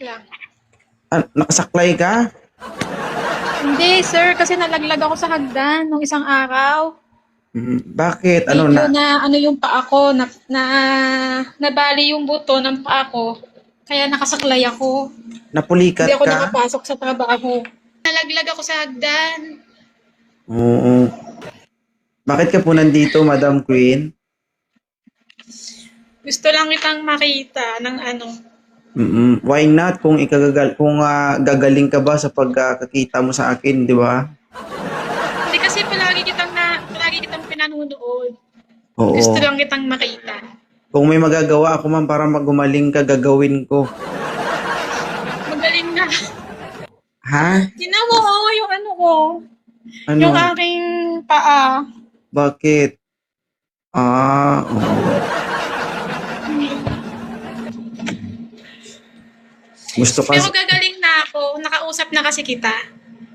lang. Nakasaklay ka? Hindi, sir, kasi nalaglag ako sa hagdan nung isang araw. Bakit? Ano Medyo na? na ano yung paa ko, nabali yung buto ng paa ko. Kaya nakasaklay ako. Hindi Napulikat ako ka? nakapasok sa trabaho. Nalaglag ako sa hagdan. Oo. Bakit ka po nandito, Madam Queen? Gusto lang kitang makita ng ano. Why not? Kung gagaling ka ba sa pagkakakita mo sa akin, di ba? Hindi kasi palagi kitang pinanunood. Gusto Oo. lang kitang makita. Kung may magagawa ako man para magumaling ka, gagawin ko. Magaling na. Ha? Tingnan mo, yung ano ko. Ano? Yung aking paa. Bakit? Oo. Gusto Pero kasi gagaling na ako. Nakausap na kasi kita.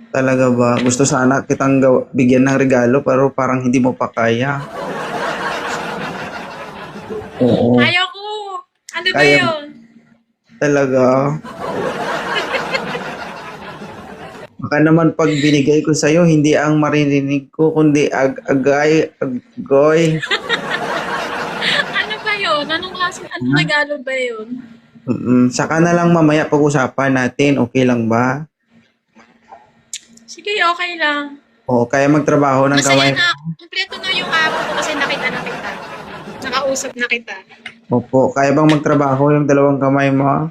talaga ba? Gusto sana kitang bigyan ng regalo pero parang hindi mo pa kaya. Oo. Ayaw ko. Ano ba Kaya yun? talaga. Baka naman pag binigay ko sa'yo, hindi ang maririnig ko, kundi agoy. Ano ba yun? Anong regalo ba yun? Saka na lang mamaya pag-usapan natin, okay lang ba? Sige, okay lang. O, kaya magtrabaho ng Masaya kamay mo. na. Kompleto na yung araw ko kasi nakita na kita. Nakausap na kita. Opo, kaya bang magtrabaho yung dalawang kamay mo?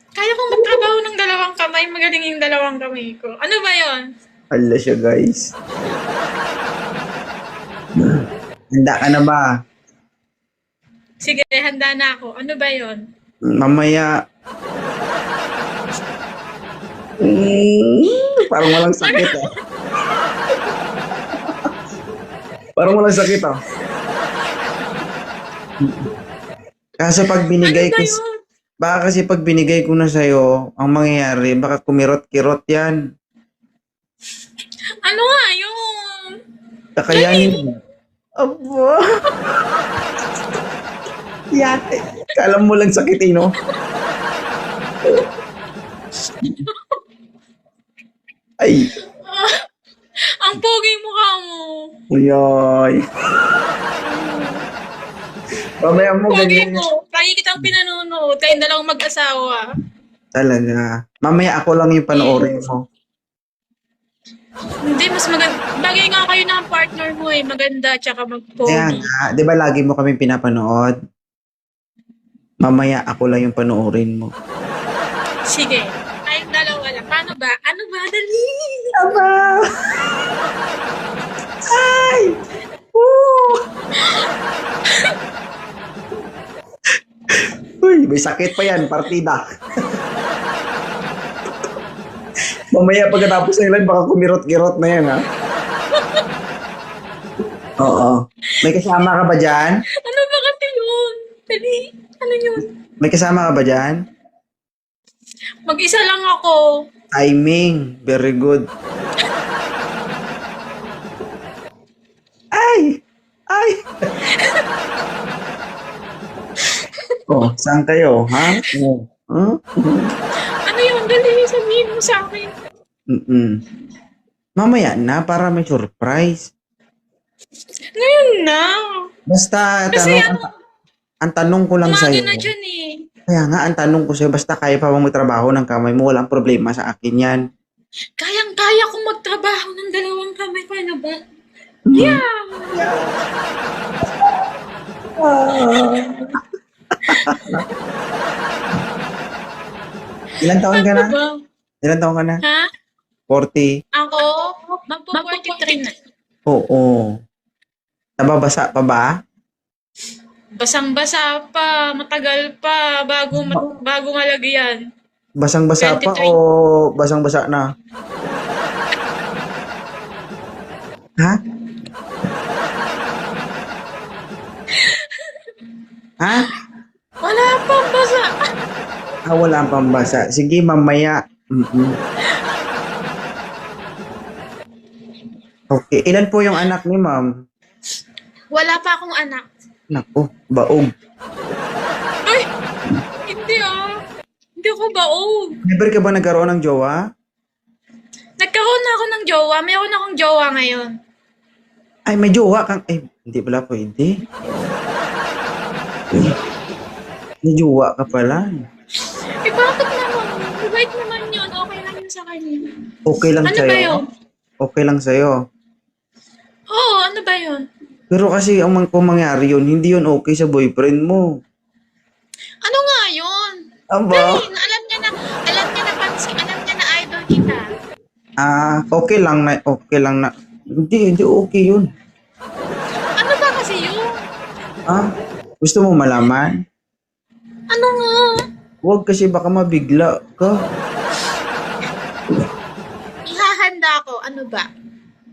Kaya kong magtrabaho ng dalawang kamay. Magaling yung dalawang kamay ko. Ano ba yun? Hala siya, guys. Handa ka na ba? Sige, handa na ako. Ano ba yun? Mamaya. Parang walang sakit ah. Parang walang sakit ah. Kasi pag Ano binigay ba ko, yun? baka kasi pag binigay ko na sa'yo, ang mangyayari, baka kumirot-kirot yan. Ano nga yun? Kakayanin mo. Aba. Yate. Kala mo lang sakit eh, no? Ay. Ang pogi mukha mo. Uyoy. Mamaya mo Pogi ganyan. mo. Lagi kitang pinanunood. Kayong dalawang mag-asawa. Talaga. Mamaya ako lang yung panoorin mo. Hindi, mas maganda. Bagay nga kayo ng partner mo eh. Maganda, tsaka Kaya mag-pogi. nga, di ba lagi mo kami pinapanood? Mamaya ako lang yung panoorin mo. Sige. Kayong dalawa lang. Paano ba? Ano ba? Dali! Aba! Ay! Woo! Uy, may sakit pa yan, partida. Mamaya pagkatapos ng live, baka kumirot-kirot na yan, ha? Oo. May kasama ka ba dyan? Ano ba kasi yun? Dali. Ano yun? May kasama ka ba dyan? Mag-isa lang ako. Timing. Very good. Ay! Ay! Oh, saan kayo, ha? Oh. Huh? Ano yun? Dali. Sabihin mo sa akin. Mamaya na para may surprise. Ngayon na. Basta Kasi ang tanong ko lang umaga sa'yo. na dyan eh. Kaya nga, ang tanong ko sa'yo, basta kaya pa bang magtrabaho ng kamay mo, walang problema sa akin yan. Kayang-kaya kong magtrabaho ng dalawang kamay. Paano ba? Yeah! Ilan taon ka na? Ano ba? Ilan taon ka na? Ha? 40? Ako? Magpo-43 na. Oo. Nababasa pa ba? Basang-basa pa. Matagal pa. Bago malagyan. Basang-basa pa 23. o basang-basa na? Ha? Ha? Wala pang basa. Wala pang basa. Sige, mamaya. Okay. Ilan po yung anak ni ma'am? Wala pa akong anak. Naku, baog. Ay! Hindi ah. Ayoko baog. Never ka ba nagkaroon ng jowa? Nagkaroon na ako ng jowa. Mayroon akong jowa ngayon. Ay, may jowa kang... Eh, hindi pala pwede. May jowa ka pala. Eh, bakit naman? Mabait naman yun. Okay lang yun sa kanya. Okay lang Ano sa'yo? ba yun? Okay lang sa'yo. Oo, ano ba yun? Pero kasi kung mangyari yun, hindi yun okay sa boyfriend mo. Ano nga yun? Aba? Dahil, alam niya na pansin, alam niya na idol kita. Okay lang na. Hindi okay yun. Ano ba kasi yun? Gusto mo malaman? Ano nga? Huwag kasi baka mabigla ka. Ihahanda ko. Ano ba?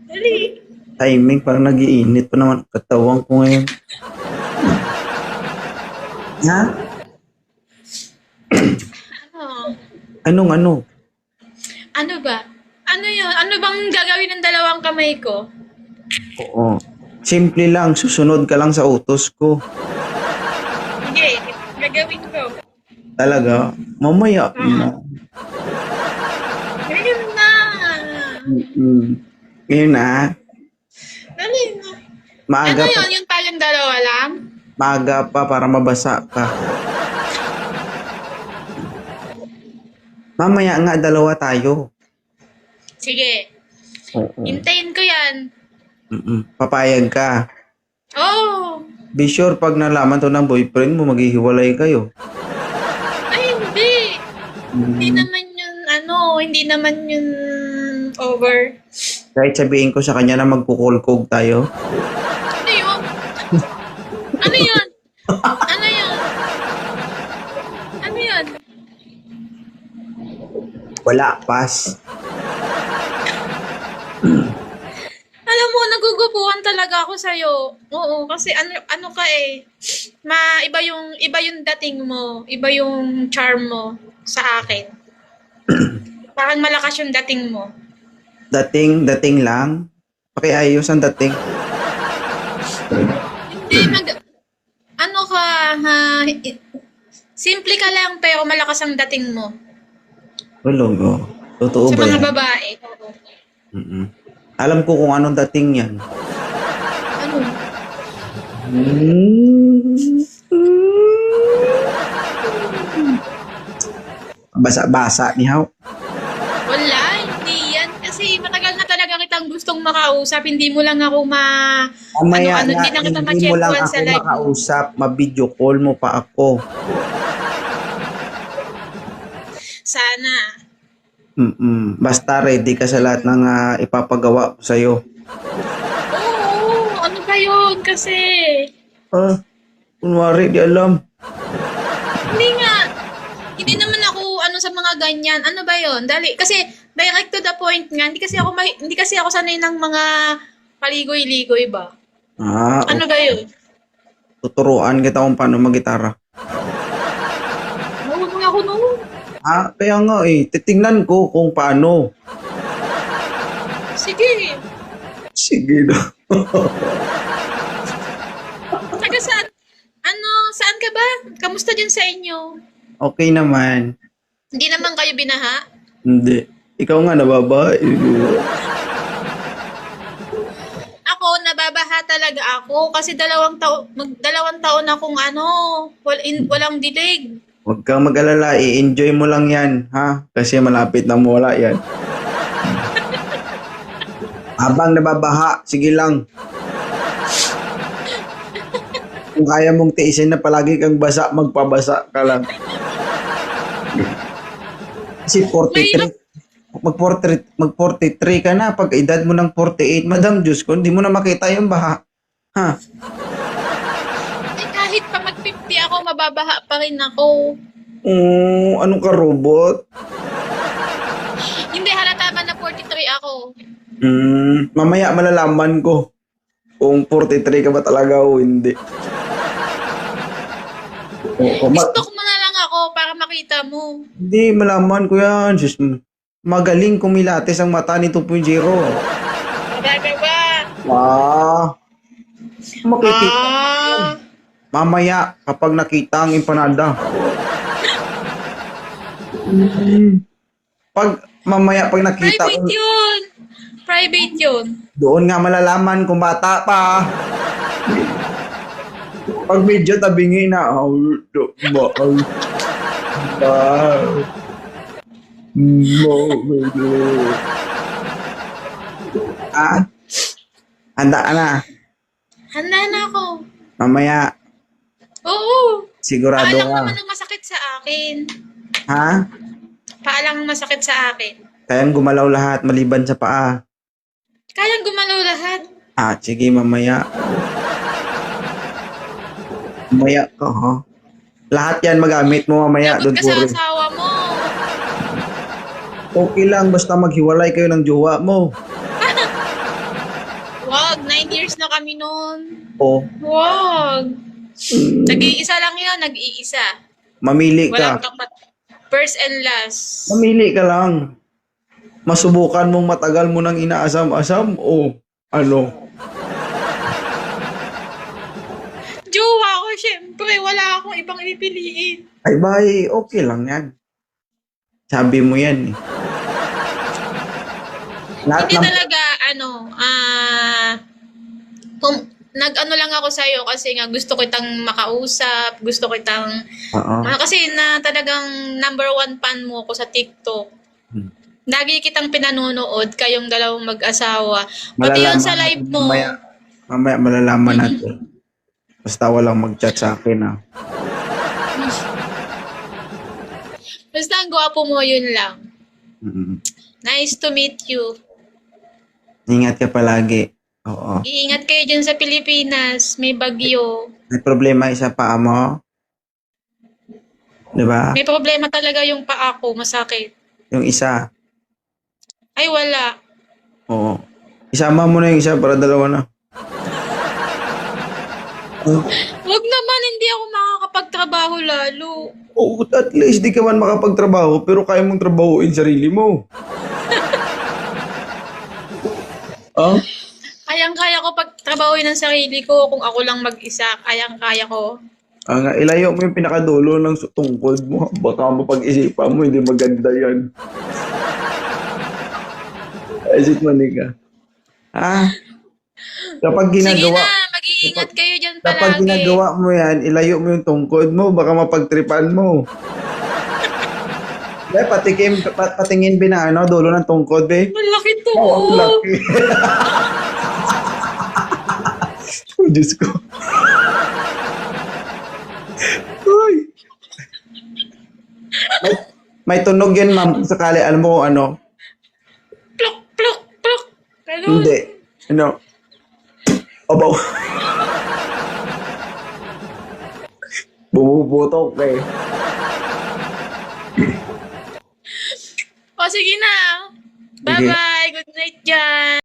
Dali. Timing, parang nagiinit pa naman katawan ko ngayon. Ha? Ano? Ano? Ano ba? Ano yun? Ano bang gagawin ng dalawang kamay ko? Oo. Simple lang, susunod ka lang sa utos ko. Sige, gagawin ko. Talaga? Mamaya na. Ngayon na. Ngayon na. Dali na. Maaga Ano pa, yun? Yung tayong dalawa lang? maaga pa para mabasa ka. Mamaya nga, dalawa tayo. Sige. Oo. Hintayin ko yan. Papayag ka. Oh! Be sure pag nalaman to ng boyfriend mo, maghihiwalay kayo. Ay, hindi. Hindi naman yun, hindi naman yun over. Kahit sabihin ko sa kanya na magkukulkog tayo. Ano yun? Ano yun? Ano yun? Ano yun? Wala, pass. Alam mo, nagugupuhan talaga ako sa'yo. Oo, kasi ano ka eh. Iba yung dating mo. Iba yung charm mo sa akin. Parang malakas yung dating mo. Dating lang. Pakiayos ang dating. Hindi, ano ka, ha? Simple ka lang, pero malakas ang dating mo. Wala, totoo Sa ba mga yan? babae. Oo. Alam ko kung anong dating yan. Ano? Basa-basa ni Haw. Wala, hindi yan. Kasi matagal na talaga kitang gustong makausap. Hindi mo lang ako Mamaya hindi na, na kita hindi mo lang ma-check ako sa live. makausap, ma-video call mo pa ako. Sana. Basta ready ka sa lahat ng ipapagawa ko sa'yo. Oo, ano ba yun? Kasi, Kunwari, di alam. hindi nga. Hindi naman ako sa mga ganyan. Ano ba yun? Dali, kasi direct to the point nga. Hindi kasi ako sanay ng mga paligoy-ligoy ba? Ano ba yun? Tuturuan kita kung paano mag-gitara. Huwag nga ako noon. Kaya nga titingnan ko kung paano. Sige. Sige na. Taga saan? Saan ka ba? Kamusta dyan sa inyo? Okay naman. Hindi naman kayo binaha? Hindi. Ikaw nga nababae. Ako, nababaha talaga ako kasi dalawang taon akong walang dilig. Huwag kang mag-alala. I-enjoy mo lang yan, ha? Kasi malapit na mawala yan. Habang nababaha, sige lang. Kung kaya mong tiisin na palagi kang basa, magpabasa ka lang. Kasi 43. Mag-43 ka na. Pag edad mo ng 48, Madam Diyos ko, hindi mo na makita yung baha. Ha? Eh, kahit pa mag-50 ako, mababaha pa rin ako. Anong ka, robot? Hindi halata ba na 43 ako? Mamaya malalaman ko kung 43 ka ba talaga o hindi. Stalk mo na lang ako para makita mo. Hindi, malaman ko yan. Sis, magaling kumilates ang mata ni 2.0. Talaga ba? Makikita. Mamaya, kapag nakita ang empanada. Pag pag nakita Private ko, yun. Private yun. doon nga malalaman kung bata pa. Pag medyo tabingi na, ah, handa ka na. Handa na ako. Mamaya, Oo. sigurado Paalang ka. naman ang masakit sa akin. Ha? Paalang ang masakit sa akin. Kayang gumalaw lahat maliban sa paa. Kayang gumalaw lahat. Sige, mamaya. Mamaya ka, ha? Lahat yan magamit mo mamaya. Lagot Don't ka sa worry. asawa mo. Okay lang, basta maghiwalay kayo ng jowa mo. Wag, 9 years na kami noon. O, Wag. Nag-iisa lang yun, nag-iisa. mamili Walang ka. kapat. First and last. Mamili ka lang. Masubukan mong matagal mo nang inaasam-asam o ano? Jowa ko, syempre. Wala akong ibang ipipiliin. Ay, bay, okay lang yan. Sabi mo yan eh. Lahat Hindi ng... talaga, kung nag-ano lang ako sa'yo kasi nga gusto ko itang makausap, gusto ko itang, Oo. kasi na talagang number 1 fan mo ko sa TikTok. Hmm. Lagi kitang pinanonood, kayong dalawang mag-asawa. Pati yun sa live mo. Mamaya malalaman natin. Basta walang mag-chat sa akin, ha. Basta ang gwapo mo, yun lang. Mm. Nice to meet you. Ingat ka palagi. Oo. Iingat kayo dyan sa Pilipinas. May bagyo. May problema isa pa mo? Diba? May problema talaga yung paa ko. Masakit. Yung isa. Ay, wala. Oo. Isama mo na yung isa para dalawa na. Wag naman, hindi ako makakapagtrabaho lalo. Oo, at least di ka man makapagtrabaho pero kaya mong trabahuin sarili mo. Ah? Kayang-kaya ko pagtrabahoin ng sarili ko kung ako lang mag-isa. Kayang-kaya ko. Nga, ilayo mo yung pinakadulo ng tungkod mo. Baka mapag-isipan mo, hindi maganda yan. Isit manika. Kapag Sige ginagawa, na, mag-iingat kayo dyan kapag palagi. ginagawa mo yan, ilayo mo yung tungkod mo, baka mapagtripan mo. Kaya patingin ba na dulo ng tungkod, be? Malaki to. Oh, ang laki. Oh, Diyos ko. Uy. May tunog yan, ma'am. Sakali, alam mo kung ano? Plok, plok, plok. Ganun. Hindi. Ano? Abaw. Bumubutok eh. O, sige na. Sige. Bye-bye. Good night dyan.